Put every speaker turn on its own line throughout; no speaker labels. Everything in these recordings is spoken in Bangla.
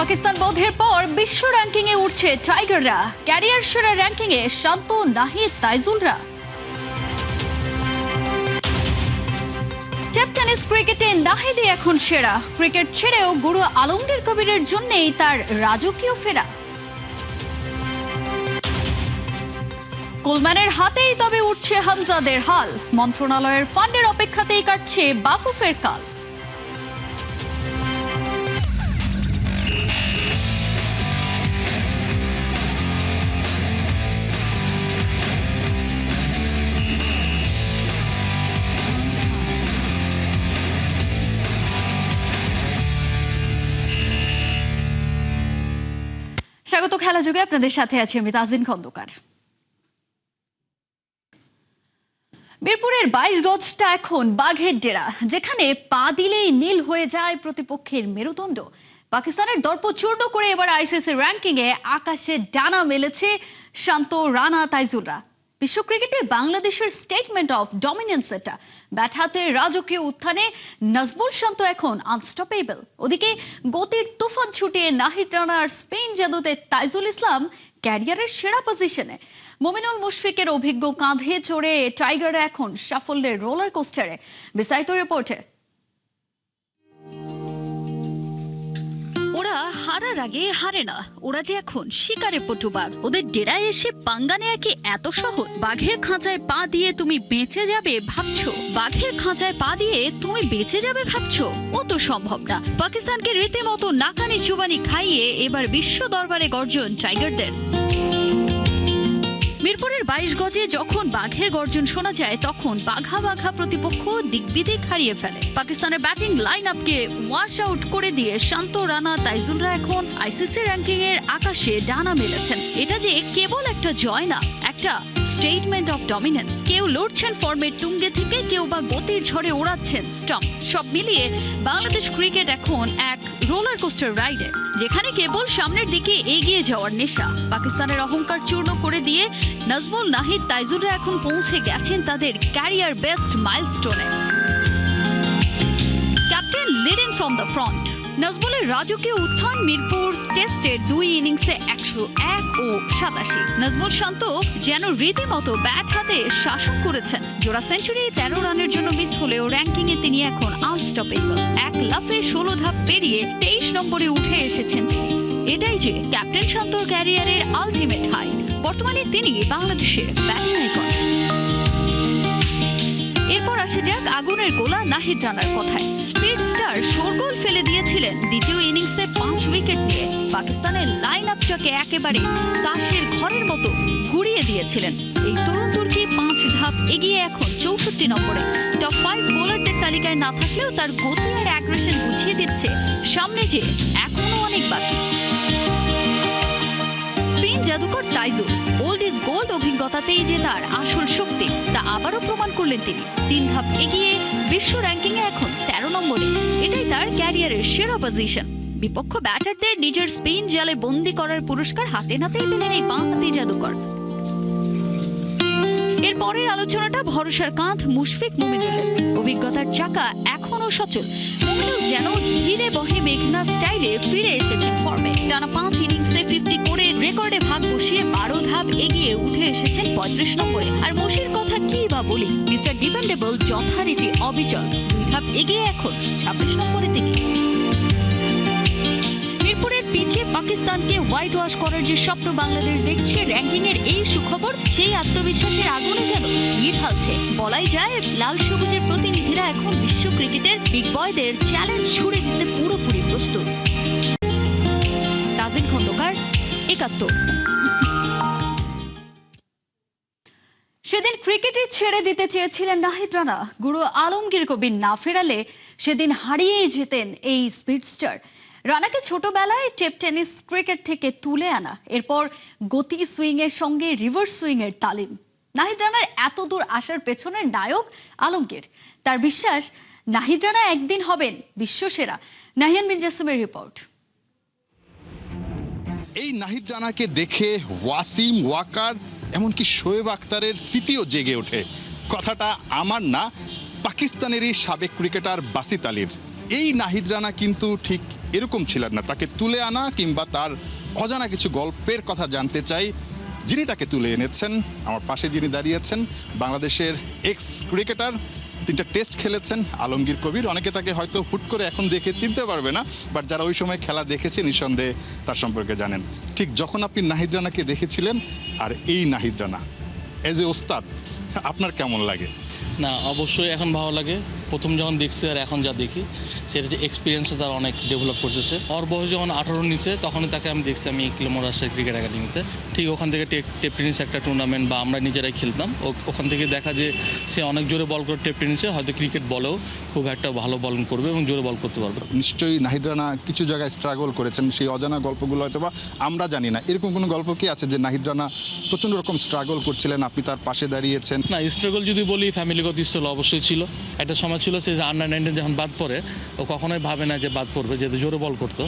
পাকিস্তান বধের পর বিশ্ব র্যাঙ্কিংয়ে উঠছে টাইগাররা। ক্যারিয়ার সেরা র্যাঙ্কিংয়ে শান্ত, নাহিদ, তাইজুলরা। টেপ টেনিস ক্রিকেটে নাহিদই এখন সেরা। ক্রিকেট ছেড়েও গুরু আলমগীর কবিরের জন্যই তার রাজকীয় ফেরা। কোলম্যানের হাতেই তবে উঠছে হামজাদের হাল। মন্ত্রণালয়ের ফান্ডের অপেক্ষাতেই কাটছে বাফুফের কাল। স্বাগত খেলা যুগে, আপনাদের সাথে আছি আমি তাজিন খন্দকার। মিরপুরের 22 গজটা এখন বাঘের ডেরা, যেখানে পা দিলেই নীল হয়ে যায় প্রতিপক্ষের মেরুদণ্ড। পাকিস্তানের দর্প চূর্ণ করে এবার আইসিসি র্যাঙ্কিংয়ে আকাশে ডানা মেলেছে শান্ত, রানা, তাইজুলরা। বিশ্ব ক্রিকেটে বাংলাদেশের স্টেটমেন্ট অফ ডমিনেন্স এটা। ব্যাট হাতে রাজকীয় উত্থানে নাজমুল শান্ত এখন আনস্টপেবল। ওদিকে গতির তুফান ছুটিয়ে নাহিদ রানা আর স্পেন জাদুতে তাইজুল ইসলাম ক্যারিয়ারের সেরা পজিশনে। মোমিনুল মুশফিকের অভিজ্ঞ কাঁধে চড়ে টাইগাররা এখন সাফল্যের রোলার কোস্টারে। বিস্তারিত রিপোর্টে।
ওরা হারার আগে হারে না, ওরা যে এখন শিকারে পটু বাঘ। ওদের ডেরায় এসে পাঙ্গা নেয়া কি এত সহজ? বাঘের খাঁচায় পা দিয়ে তুমি বেঁচে যাবে ভাবছো? বাঘের খাঁচায় পা দিয়ে তুমি বেঁচে যাবে ভাবছো? ও তো সম্ভব না। পাকিস্তানকে রীতিমতো নাকানি চুবানি খাইয়ে এবার বিশ্ব দরবারে গর্জন টাইগারদের। মিরপুরের 22 গজে যখন বাঘের গর্জন শোনা যায়, তখন বাঘা বাঘা প্রতিপক্ষ দিকবিদিক হারিয়ে ফেলে। পাকিস্তানের ব্যাটিং লাইন আপকে ওয়াশ আউট করে দিয়ে শান্ত, রানা, তাইজুলরা এখন আইসিসি র্যাঙ্কিং এর আকাশে ডানা মেলেছেন। এটা যে কেবল একটা জয় না, একটা স্টেটমেন্ট অফ ডমিনেন্স। কেউ লড়ছেন ফর্মের তুঙ্গে থেকে, কেউ বা গতির ঝড়ে ওড়াচ্ছেন স্টাম্প। সব মিলিয়ে বাংলাদেশ ক্রিকেট এখন এক রোলার কোস্টার রাইডে, যেখানে কেবল সামনের দিকে এগিয়ে যাওয়ার নেশা। পাকিস্তানের অহংকার চূর্ণ করে দিয়ে নাজমুল, নাহিদ, তাইজুলরা এখন পৌঁছে গেছেন তাদের ক্যারিয়ার বেস্ট মাইলস্টোনে। Captain leading from the front. নাজমুলের রাজকীয় উত্থান মিরপুর টেস্টের 2 ইনিংসে 101 ও 87। নাজমুল শান্ত যেন রীতিমতো ব্যাট হাতে শাসন করেছেন। জোড়া সেঞ্চুরি, 13 রানের জন্য মিস হলেও র্যাঙ্কিং এ তিনি এখন আনস্টপেবল। এক লাফে 16 ধাপ পেরিয়ে 23 নম্বরে উঠে এসেছেন তিনি। এটাই যে ক্যাপ্টেন শান্তর ক্যারিয়ারের আলটিমেট হাইট। বর্তমানে তিনি বাংলাদেশের ব্যাটিং আইকন। এরপর আসে যাক আগুনের গোলা নাহিদ রানার কথায়। স্পিড স্টার শোরগোল ফেলে দিয়েছিলেন দ্বিতীয় ইনিংসে 5 উইকেট নিয়ে। পাকিস্তানের লাইন আপটাকে একেবারে তাসের ঘরের মতো ঘুরিয়ে দিয়েছিলেন। এই তরুণ তুর্কি 5 ধাপ এগিয়ে এখন 64 নম্বরে। টপ 5 বোলারদের তালিকায় না থাকলেও তার গতি আর অ্যাগ্রেশন বুঝিয়ে দিচ্ছে সামনে যে এখনো অনেক বাকি। স্পেন জাদুকর তাইজুল ওল্ড ইজ গোল্ড অভিজ্ঞতাতেই যে তার আসল শক্তি, তা আবারও প্রমাণ করলেন তিনি। 3 ধাপ এগিয়ে বিশ্ব র্যাঙ্কিং এ এখন 13 নম্বরে। এটাই তার ক্যারিয়ারের সেরা পজিশন। বিপক্ষ ব্যাটারদের নিজের স্পিন জালে বন্দী করার পুরস্কার হাতে নাতেই পেলেন এই বাঁহাতি জাদুকর। এর পরের আলোচনাটা ভরসার কাঁধ মুশফিক মুমিনুলের। অভিজ্ঞতার চাকা এখনো সচল। মুমিনুল যেন ধীরে বহে মেঘনা স্টাইলে ফিরে এসেছেন ফর্মে। টানা 5 ইনিংসে 50 করে রেকর্ডে ভাগ বসিয়ে 12 ধাপ এগিয়ে উঠে এসেছেন 35 নম্বরে। আর মুশির কথা কি বা বলি, মিস্টার ডিপেন্ডেবল যথারীতি অবিচল। 2 ধাপ এগিয়ে এখন 26 নম্বরে তিনি। মিরপুরের পিচে পাকিস্তানকে হোয়াইট ওয়াশ করার যে স্বপ্ন বাংলাদেশ দেখছে, র্যাঙ্কিং এর এই সুখবর সেই আত্মবিশ্বাসের আগুনে যেন ঘি ঢালছে। বলাই যায় লাল সবুজের প্রতিনিধিরা এখন বিশ্ব ক্রিকেটের বিগ বয়দের চ্যালেঞ্জ ছুড়ে দিতে পুরোপুরি প্রস্তুত। তাজিন খন্দকার, 71।
সেদিন ক্রিকেটে ছেড়ে দিতে চেয়েছিলেন নাহিদ রানা। গুরু আলমগীর কবির না ফেরালে সেদিন হারিয়েই যেতেন এই স্পিডস্টার। রানাকে ছোটবেলায় টেপ টেনিস ক্রিকেট থেকে তুলে আনা, এরপর গতি সুইং এর সঙ্গে রিভার্স সুইং এর তালিম। নাহিদ রানার এত দূর আসার পেছনের নায়ক আলমগীর। তার বিশ্বাস নাহিদ রানা একদিন হবেন বিশ্বসেরা। নাহিয়ান বিন জাসিমের রিপোর্ট।
এই নাহিদ রানাকে দেখে ওয়াসিম, ওয়াকার, এমনকি শোয়েব আখতারের স্মৃতিও জেগে ওঠে। কথাটা আমার না, পাকিস্তানেরই সাবেক ক্রিকেটার বাসিত আলীর। এই নাহিদ রানা কিন্তু ঠিক এরকম ছিলেন না। তাকে তুলে আনা কিংবা তার অজানা কিছু গল্পের কথা জানতে চাই। যিনি তাকে তুলে এনেছেন, আমার পাশে যিনি দাঁড়িয়েছেন, বাংলাদেশের এক্স ক্রিকেটার, 3টা টেস্ট খেলেছেন আলমগীর কবির। অনেকে তাকে হয়তো হুট করে এখন দেখে চিনতে পারবে না, বাট যারা ওই সময় খেলা দেখেছে নিঃসন্দেহে তার সম্পর্কে জানেন। ঠিক যখন আপনি নাহিদ রানাকে দেখেছিলেন আর এই নাহিদ রানা এজ এ ওস্তাদ, আপনার কেমন লাগে?
না, অবশ্যই এখন ভালো লাগে। প্রথম যখন দেখছি আর এখন যা দেখি সেটা যে এক্সপিরিয়েন্সে তার অনেক ডেভেলপ করতেছে। ওর বয়স যখন 18 নিচে তখনই তাকে আমি দেখছি আমি কিলোমোর রাজশাহী ক্রিকেট একাডেমিতে। ঠিক ওখান থেকে টেপ টেনিস একটা টুর্নামেন্ট বা আমরা নিজেরাই খেলতাম, ওখান থেকে দেখা যে সে অনেক জোরে বল করে টেপ টেনিসে, হয়তো ক্রিকেট বলেও খুব একটা ভালো বলিং করবে এবং জোরে বল করতে পারবে।
নিশ্চয়ই নাহিদ রানা কিছু জায়গায় স্ট্রাগল করেছেন, সেই অজানা গল্পগুলো হয়তো বা আমরা জানি না। এরকম কোনো গল্প কি আছে যে নাহিদ রানা প্রচণ্ড রকম স্ট্রাগল করছিলেন, আপনি তার পাশে দাঁড়িয়েছেন?
না, স্ট্রাগল যদি বলি ফ্যামিলিগত স্ট্রাগল অবশ্যই ছিল। একটা সময় ছিল সে যে আন্ডার-19 যখন বাদ পড়ে ও কখনোই ভাবে না যে বাদ পড়বে, যেহেতু জোরে বল করতো।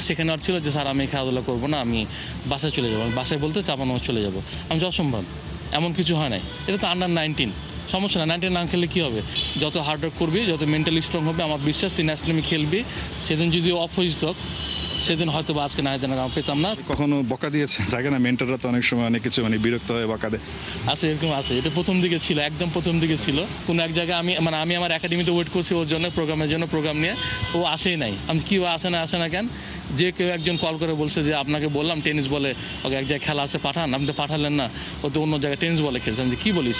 সেখানে আর ছিল যে স্যার আমি খেলাধুলা করবো না, আমি বাসায় চলে যাবো, বাসায় বলতে চাপানো চলে যাবো। আমি যে অসম্ভব, এমন কিছু হয় নাই, এটা তো আন্ডার-19, সমস্যা না। 19 না খেললে কী হবে, যত হার্ডওয়ার্ক করবি, যত মেন্টালি স্ট্রং হবে, আমার বিশ্বাস তুই ন্যাশনাল খেলবি। সেদিন যদি অফ হইত সেদিন হয়তো বা আজকে নাহিদ রানা পেতাম না।
কখনো বকা দিয়েছে? থাকে না মেন্টররা তো অনেক সময় অনেক কিছু বিরক্ত হয়ে বকা দেয়।
আছে, এরকম আছে। এটা প্রথম দিকে ছিল, একদম প্রথম দিকে ছিল। কোনো এক জায়গায় আমি আমার একাডেমিতে ওয়েট করছি ওর জন্য, প্রোগ্রাম নিয়ে, ও আসেই নাই। আমি কি আসে না কেন? যে কেউ একজন কল করে বলছে যে আপনাকে বললাম টেনিস বলে ওকে এক জায়গায় খেলা আছে পাঠান, আপনি তো পাঠালেন না, ও তো অন্য জায়গায় টেনিস বলে খেলছে। আমি কী বলিস?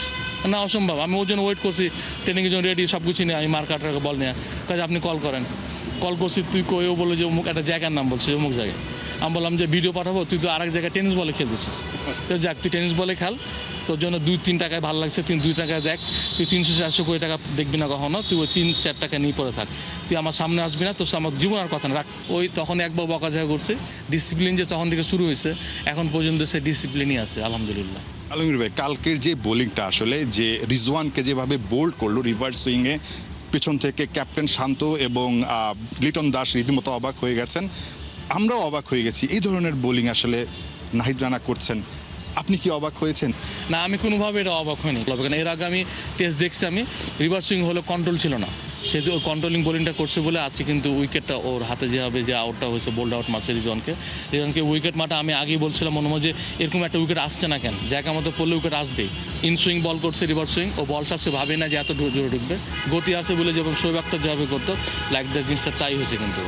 না, অসম্ভব। আমি ওর জন্য ওয়েট করছি, ট্রেনিংয়ের জন্য রেডি, সব কিছু নিয়ে, আমি মার কাটার বল নিয়ে, কাজে আপনি কল করেন। কল করছি, তুই কইও বলে যে অমুক একটা জায়গার নাম বলছে, অমুক জায়গায়। আমি বললাম যে ভিডিও পাঠাবো, তুই তো আরেক জায়গায় টেনিস বলে খেলতেছিস। তো যাক, তুই টেনিস বলে খেল, তোর জন্য 2-3 টাকায় ভালো লাগছে, তুই 2 টাকায় দেখ, তুই 300-400 কোটি টাকা দেখবি না কখনো, তুই ওই 3-4 টাকা নিয়ে পড়ে থাক, তুই আমার সামনে আসবি না, তোর আমার জীবন আর কথা না রাখ। ওই তখন একবার বকাঝকা করছে। ডিসিপ্লিন যে তখন থেকে শুরু হয়েছে, এখন পর্যন্ত সে ডিসিপ্লিনই আছে আলহামদুলিল্লাহ।
আলমগীর ভাই, কালকের যে বোলিংটা আসলে যে রিজওয়ানকে যেভাবে বোল্ড করলো রিভার্স সুইংয়ে, পেছন থেকে ক্যাপ্টেন শান্ত এবং লিটন দাস রীতিমতো অবাক হয়ে গেছেন, আমরাও অবাক হয়ে গেছি। এই ধরনের বোলিং আসলে নাহিদ রানা করছেন, আপনি কি অবাক হয়েছেন?
না, আমি কোনোভাবে এটা অবাক হয়নি। কারণ এর আগে আমি টেস্ট দেখছি, আমি রিভার্স সুইং হলে কন্ট্রোল ছিল না, সে যে কন্ট্রোলিং বোলিংটা করছে বলে আজকে কিন্তু উইকেটটা ওর হাতে যেভাবে যে আউটটা হয়েছে, বোল্ড আউট মারছে রিজওয়ানকে উইকেট মারটা আমি আগেই বলছিলাম মনে হয় যে এরকম একটা উইকেট আসছে না কেন, জায়গা মতো পড়লে উইকেট আসবেই। ইন সুইং বল করছে, রিভার্স সুইং, ও বল সে ভাবে না যে এত জোরে ঢুকবে, গতি আছে বলে যেমন শোয়েব আখতার যেভাবে করতো লাইক দ্য জিনিসটা তাই হয়েছে। কিন্তু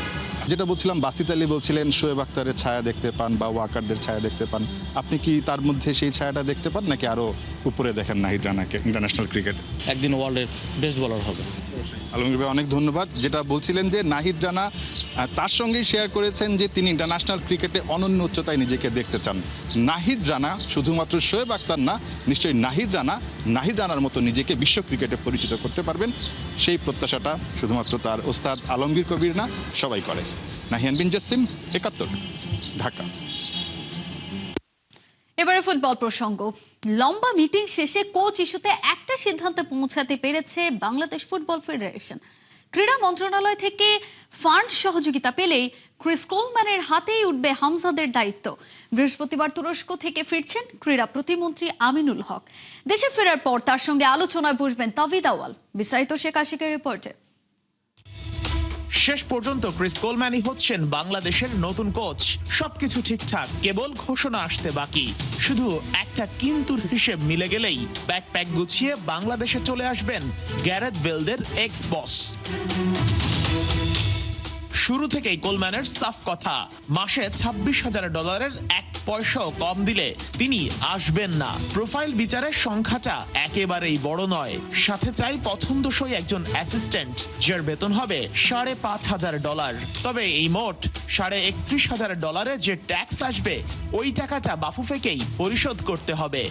যেটা বলছিলাম, বাসিত আলী বলছিলেন শোয়েব আখতারের ছায়া দেখতে পান বা ওয়াকারদের ছায়া দেখতে পান, আপনি কি তার মধ্যে সেই ছায়াটা দেখতে পান নাকি আরও উপরে দেখেন নাহিদ রানাকে ইন্টারন্যাশনাল ক্রিকেট?
একদিন ওয়ার্ল্ডের বেস্ট বলার হবে।
আলমগীর ভাই, অনেক ধন্যবাদ। যেটা বলছিলেন যে নাহিদ রানা তার সঙ্গেই শেয়ার করেছেন যে তিনি ইন্টারন্যাশনাল ক্রিকেটে অনন্য উচ্চতায় নিজেকে দেখতে চান। নাহিদ রানা শুধুমাত্র শোয়েব আখতার না, নিশ্চয়ই নাহিদ রানার মতো নিজেকে বিশ্ব ক্রিকেটে পরিচিত করতে পারবেন, সেই প্রত্যাশাটা শুধুমাত্র তার ওস্তাদ আলমগীর কবির না, সবাই করে। নাহিয়ান বিন জাসিম, 71, ঢাকা।
এবারে ফুটবল প্রসঙ্গ। লম্বা মিটিং শেষে কোচ ইস্যুতে একটা সিদ্ধান্তে পৌঁছাতে পেরেছে বাংলাদেশ ফুটবল ফেডারেশন। ক্রীড়া মন্ত্রণালয় থেকে ফান্ড সহযোগিতা পেলেই ক্রিস কোলম্যানের হাতেই উঠবে হামজাদের দায়িত্ব। বৃহস্পতিবার তুরস্ক থেকে ফিরছেন ক্রীড়া প্রতিমন্ত্রী আমিনুল হক। দেশে ফেরার পর তার সঙ্গে আলোচনায় বসবেন তাওহিদ আউয়াল। বিস্তারিত শেখ আশিকের রিপোর্টে।
শেষ পর্যন্ত ক্রিস কোলম্যানই হচ্ছেন বাংলাদেশের নতুন কোচ। সবকিছু ঠিকঠাক, কেবল ঘোষণা আসতে বাকি। শুধু একটা কিন্তুর হিসেব মিলে গেলেই ব্যাকপ্যাক গুছিয়ে বাংলাদেশে চলে আসবেন গ্যারেথ বেলদের এক্স বস। শুরু থেকেই কোলম্যানের সাফ কথা, মাসে $26,000 এক পয়সাও কম দিলে তিনি আসবেন না। প্রোফাইল বিচারের সংখ্যাটা একেবারেই বড় নয়, সাথে চাই পছন্দসই একজন অ্যাসিস্ট্যান্ট, যার বেতন হবে $5,500। তবে এই মোট $31,500 যে ট্যাক্স আসবে, ওই টাকাটা বাফুফেকেই পরিশোধ করতে হবে।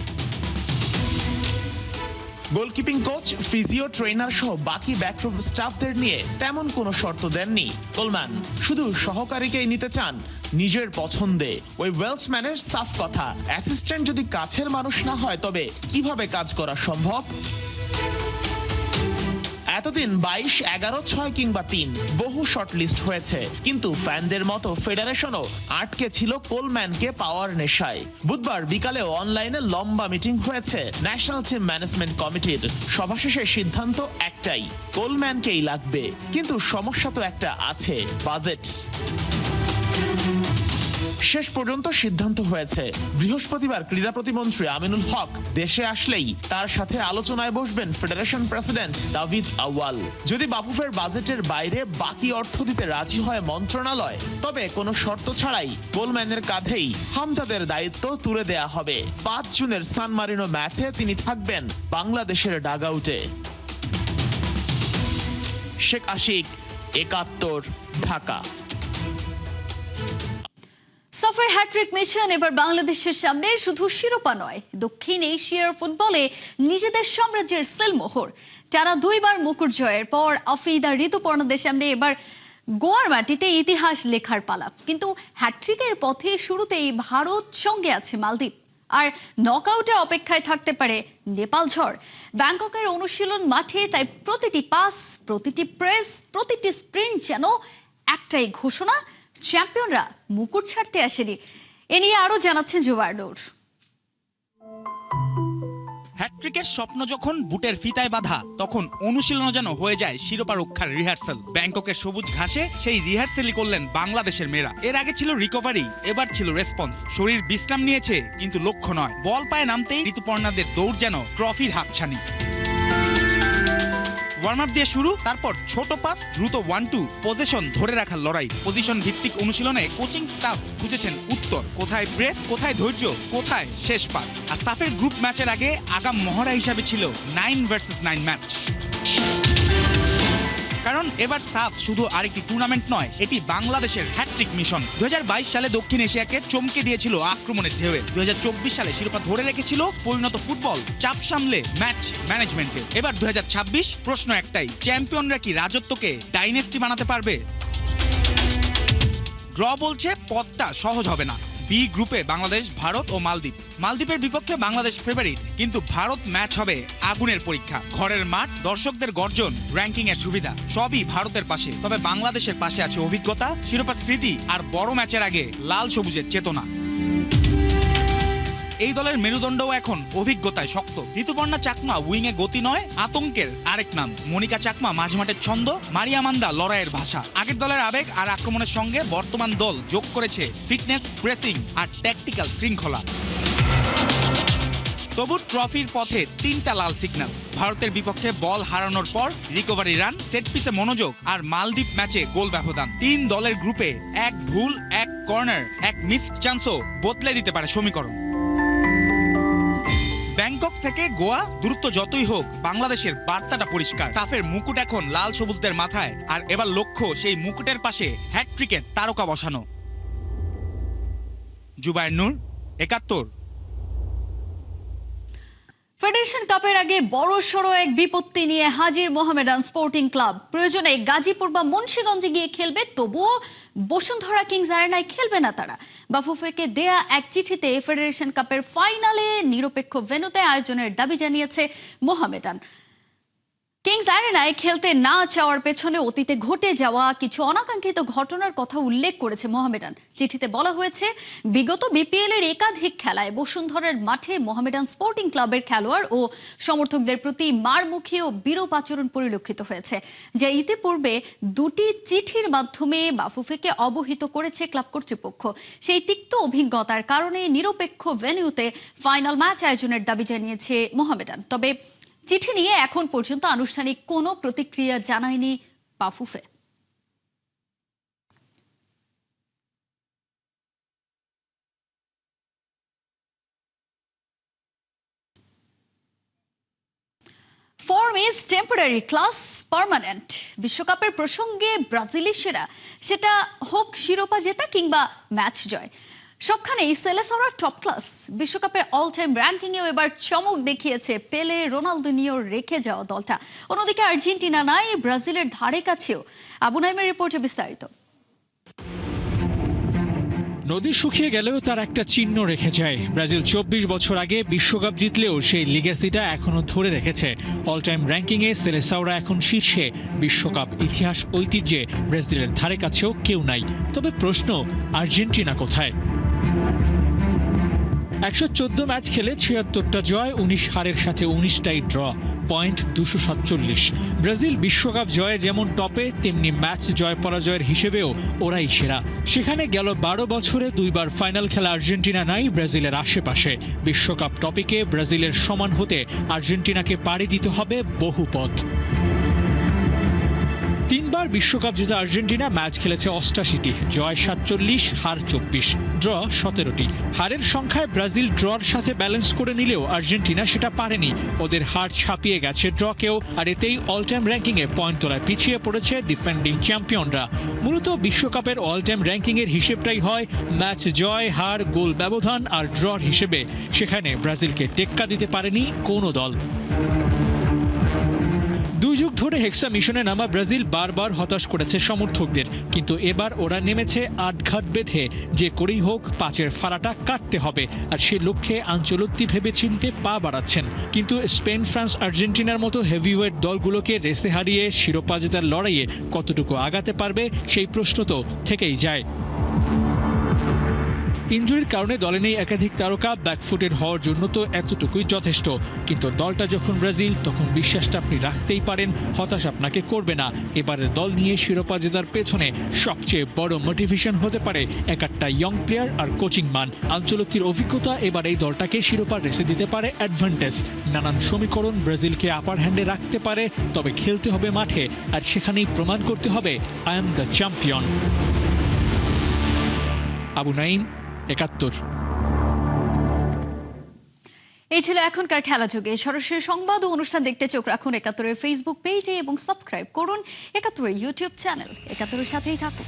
গোলকিপিং কোচ, ফিজিও, ট্রেনার সহ বাকি ব্যাকরুম স্টাফদের নিয়ে তেমন কোনো শর্ত দেননি কোলম্যান, শুধু সহকারীকেই নিতে চান নিজের পছন্দে। ওই ওয়েলসম্যানের সাফ কথা, অ্যাসিস্ট্যান্ট যদি কাছের মানুষ না হয় তবে কিভাবে কাজ করা সম্ভব? এতদিন 22, 11, 6 কিংবা 3 বহু শর্টলিস্ট হয়েছে, কিন্তু ফ্যানদের মতো ফেডারেশনও আটকে ছিল কোলম্যানকে পাওয়ার নেশায়। বুধবার বিকালে অনলাইনে লম্বা মিটিং হয়েছে ন্যাশনাল টিম ম্যানেজমেন্ট কমিটির। সভা শেষে সিদ্ধান্ত একটাই, কোলম্যানকেই লাগবে। কিন্তু সমস্যা তো একটা আছে, বাজেট। শেষ পর্যন্ত সিদ্ধান্ত হয়েছে বৃহস্পতিবার ক্রীড়া প্রতিমন্ত্রী আমিনুল হক দেশে আসলেই তার সাথে আলোচনায় বসবেন ফেডারেশন প্রেসিডেন্ট দাভিদ আউয়াল। যদি বাফুফের বাজেটের বাইরে বাকি অর্থ দিতে রাজি হয় মন্ত্রণালয়, তবে কোনো শর্ত ছাড়াই কোলম্যানের কাঁধেই হামজাদের দায়িত্ব তুলে দেয়া হবে। 5 জুনের সান মারিনো ম্যাচে তিনি থাকবেন বাংলাদেশের ডাগআউটে। শেখ আশিক, 71, ঢাকা।
সাফের হ্যাট্রিক মিশন এবার বাংলাদেশের সামনে শুধু শিরোপা নয়, দক্ষিণ এশিয়ার ফুটবলে নিজেদের সাম্রাজ্যের সিলমোহর। টানা 2 বার মুকুট জয়ের পর আফ্রিদা ঋতুপর্ণাদের সামনে এবার গোয়ার মাটিতে ইতিহাস লেখার পালা। কিন্তু হ্যাট্রিকের পথে শুরুতেই ভারত, সঙ্গে আছে মালদ্বীপ, আর নকআউটে অপেক্ষায় থাকতে পারে নেপাল ঝড়। ব্যাংককের অনুশীলন মাঠে তাই প্রতিটি পাস, প্রতিটি প্রেস, প্রতিটি স্প্রিন্ট যেন একটাই ঘোষণা, চ্যাম্পিয়নরা মুকুট ছাড়তে আসেনি। এ নিয়ে আরো জানাচ্ছেন জুবায়ের নূর।
হ্যাট্রিকের স্বপ্ন যখন বুটের ফিতায় বাঁধা, তখন অনুশীলন যেন হয়ে যায় শিরোপা রক্ষার রিহার্সাল। ব্যাংককের সবুজ ঘাসে সেই রিহার্সালই করলেন বাংলাদেশের মেয়েরা। এর আগে ছিল রিকভারি, এবার ছিল রেসপন্স। শরীর বিশ্রাম নিয়েছে, কিন্তু লক্ষ্য নয়। বল পায়ে নামতেই ঋতুপর্ণাদের দৌড় যেন ট্রফির হাতছানি। ওয়ার্ম আপ দিয়ে শুরু, তারপর ছোট পাস, দ্রুত 1-2, পজিশন ধরে রাখার লড়াই। পজিশন ভিত্তিক অনুশীলনে কোচিং স্টাফ খুঁজেছেন উত্তর, কোথায় প্রেস, কোথায় ধৈর্য, কোথায় শেষ পাস। আর সাফের গ্রুপ ম্যাচের আগে আগাম মহড়া হিসাবে ছিল 9 ভার্সেস 9 ম্যাচ। কারণ এবার সাফ শুধু আরেকটি টুর্নামেন্ট নয়, এটি বাংলাদেশের হ্যাট্রিক মিশন। 2022 সালে দক্ষিণ এশিয়াকে চমকে দিয়েছিল আক্রমণের ঢেউয়ে। 2024 সালে শিরোপা ধরে রেখেছিল পরিণত ফুটবল, চাপ সামলে ম্যাচ ম্যানেজমেন্টে। এবার 2026, প্রশ্ন একটাই, চ্যাম্পিয়নরা কি রাজত্বকে ডাইনেস্টি বানাতে পারবে? ড্র বলছে পথটা সহজ হবে না। বি গ্রুপে বাংলাদেশ, ভারত ও মালদ্বীপ। মালদ্বীপের বিপক্ষে বাংলাদেশ ফেভারিট, কিন্তু ভারত ম্যাচ হবে আগুনের পরীক্ষা। ঘরের মাঠ, দর্শকদের গর্জন, র্যাঙ্কিং এর সুবিধা সবই ভারতের পাশে। তবে বাংলাদেশের পাশে আছে অভিজ্ঞতা, শিরোপা স্মৃতি আর বড় ম্যাচের আগে লাল সবুজের চেতনা। এই দলের মেরুদণ্ডও এখন অভিজ্ঞতায় শক্ত। ঋতুপর্ণা চাকমা উইংয়ে গতি নয়, আতঙ্কের আরেক নাম। মনিকা চাকমা মাঝমাঠের ছন্দ, মারিয়া মান্দা লড়াইয়ের ভাষা। আগের দলের আবেগ আর আক্রমণের সঙ্গে বর্তমান দল যোগ করেছে ফিটনেস, প্রেসিং আর ট্যাকটিক্যাল শৃঙ্খলা। তবু ট্রফির পথে 3টা লাল সিগন্যাল। ভারতের বিপক্ষে বল হারানোর পর রিকভারি রান, সেট পিসে মনোযোগ আর মালদ্বীপ ম্যাচে গোল ব্যবধান। 3 দলের গ্রুপে এক ভুল, এক কর্নার, এক মিসড চান্সও বদলে দিতে পারে সমীকরণ। ব্যাংকক থেকে গোয়া, দূরত্ব যতই হোক বাংলাদেশের বার্তাটা পরিষ্কার। সাফের মুকুট এখন লাল সবুজদের মাথায়, আর এবার লক্ষ্য সেই মুকুটের পাশে হ্যাট্রিকের তারকা বসানো। জুবায়ের নূর, 71।
ফেডারেশন কাপের আগে বড়সড় এক বিপত্তি নিয়ে হাজির মোহামেডান স্পোর্টিং ক্লাব। প্রয়োজনে গাজীপুর বা মুন্সিগঞ্জে গিয়ে খেলবে, তবুও বসুন্ধরা কিংস অ্যারেনায় খেলবে না তারা। বাফুফেকে দেয়া এক চিঠিতে ফেডারেশন কাপের ফাইনালে নিরপেক্ষ ভেন্যুতে আয়োজনের দাবি জানিয়েছে মোহামেডান। কিংস অ্যারেনায় খেলতে না চাওয়ার পেছনে অতীতে ঘটে যাওয়া কিছু অনাকাঙ্ক্ষিত ঘটনার কথা উল্লেখ করেছে মোহামেডান। চিঠিতে বলা হয়েছে, বিগত বিপিএল এর একাধিক খেলায় বসুন্ধরার মাঠে মোহামেডান স্পোর্টিং ক্লাবের খেলোয়াড় ও সমর্থকদের প্রতি মারমুখী ও বিরূপ আচরণ পরিলক্ষিত হয়েছে, যা ইতিপূর্বে 2টি চিঠির মাধ্যমে বাফুফেকে অবহিত করেছে ক্লাব কর্তৃপক্ষ। সেই তিক্ত অভিজ্ঞতার কারণে নিরপেক্ষ ভেন্যুতে ফাইনাল ম্যাচ আয়োজনের দাবি জানিয়েছে মোহামেডান। তবে চিঠি নিয়ে এখন পর্যন্ত আনুষ্ঠানিক কোনো প্রতিক্রিয়া জানায়নি Bafufe. Form is temporary, class permanent. বিশ্বকাপের প্রসঙ্গে ব্রাজিলের সেরা, সেটা হোক শিরোপা জেতা কিংবা ম্যাচ জয়, সবখানেই সেলেসাওরা টপ ক্লাস। বিশ্বকাপের অল টাইম র্যাঙ্কিংয়েও এবার চমক দেখিয়েছে পেলে, রোনালদিনিওর রেখে যাওয়া দলটা। অন্যদিকে আর্জেন্টিনা নাই, ব্রাজিলের ধারে কাছেও। আবু নাইমের রিপোর্টে বিস্তারিত।
নদী শুকিয়ে গেলেও তার একটা চিহ্ন রেখে যায়। ব্রাজিল 24 বছর আগে বিশ্বকাপ জিতলেও সেই লিগ্যাসিটা এখনো ধরে রেখেছে। অল টাইম র্যাঙ্কিংয়ে সেলেসাওরা এখন শীর্ষে। বিশ্বকাপ ইতিহাস ঐতিহ্যে ব্রাজিলের ধারে কাছেও কেউ নাই। তবে প্রশ্ন, আর্জেন্টিনা কোথায়? 114 ম্যাচ খেলে 76টা জয়, 19 হারের সাথে 19টাই ড্র, পয়েন্ট 247। ব্রাজিল বিশ্বকাপ জয়ে যেমন টপে, তেমনি ম্যাচ জয় পরাজয়ের হিসেবেও ওরাই সেরা। সেখানে গেল 12 বছরে 2 বার ফাইনাল খেলা আর্জেন্টিনা নাই ব্রাজিলের আশেপাশে। বিশ্বকাপ টপিকে ব্রাজিলের সমান হতে আর্জেন্টিনাকে পাড়ি দিতে হবে বহু পথ। 3 বার বিশ্বকাপ জেতা আর্জেন্টিনা ম্যাচ খেলেছে 88টি, জয় 47, হার 24, ড্র 17টি। হারের সংখ্যায় ব্রাজিল ড্রর সাথে ব্যালেন্স করে নিলেও আর্জেন্টিনা সেটা পারেনি। ওদের হার ছাপিয়ে গেছে ড্রকেও, আর এতেই অল টাইম র্যাঙ্কিংয়ে পয়েন্ট তোলায় পিছিয়ে পড়েছে ডিফেন্ডিং চ্যাম্পিয়নরা। মূলত বিশ্বকাপের অল টাইম র্যাঙ্কিংয়ের হিসেবটাই হয় ম্যাচ জয়, হার, গোল ব্যবধান আর ড্রর হিসেবে। সেখানে ব্রাজিলকে টেক্কা দিতে পারেনি কোনো দল। 2 যুগ ধরে হেক্সা মিশনে নামা ব্রাজিল বারবার হতাশ করেছে সমর্থকদের, কিন্তু এবার ওরা নেমেছে আটঘাট বেঁধে। যে করেই হোক 5-এর ফাড়াটা কাটতে হবে, আর সে লক্ষ্যে আঞ্চলত্তি ভেবে চিনতে পা বাড়াচ্ছেন। কিন্তু স্পেন, ফ্রান্স, আর্জেন্টিনার মতো হেভিওয়েট দলগুলোকে রেসে হারিয়ে শিরোপা জেতার লড়াইয়ে কতটুকু আগাতে পারবে, সেই প্রশ্ন তো থেকেই যায়। ইনজুরির কারণে দলে নেই একাধিক তারকা, ব্যাকফুটেড হওয়ার জন্য তো এতটুকুই যথেষ্ট। কিন্তু দলটা যখন ব্রাজিল, তখন বিশ্বাসটা আপনি রাখতেই পারেন, হতাশ আপনাকে করবে না। এবারের দল নিয়ে শিরোপা জেতার পেছনে সবচেয়ে বড় মোটিভেশন হতে পারে একটা ইয়ং প্লেয়ার আর কোচিং মান। আঞ্চলতির অভিজ্ঞতা এবার এই দলটাকে শিরোপার রেসে দিতে পারে অ্যাডভান্টেজ। নানান সমীকরণ ব্রাজিলকে আপার হ্যান্ডে রাখতে পারে, তবে খেলতে হবে মাঠে, আর সেখানেই প্রমাণ করতে হবে I am the champion. Abu Naim, 71।
এই ছিল এখনকার খেলা যুগে। সরাসরি সংবাদ ও অনুষ্ঠান দেখতে চোখ রাখুন 71-এর ফেসবুক পেজে এবং সাবস্ক্রাইব করুন 71-এর ইউটিউব চ্যানেল। 71-এর সাথেই থাকুন।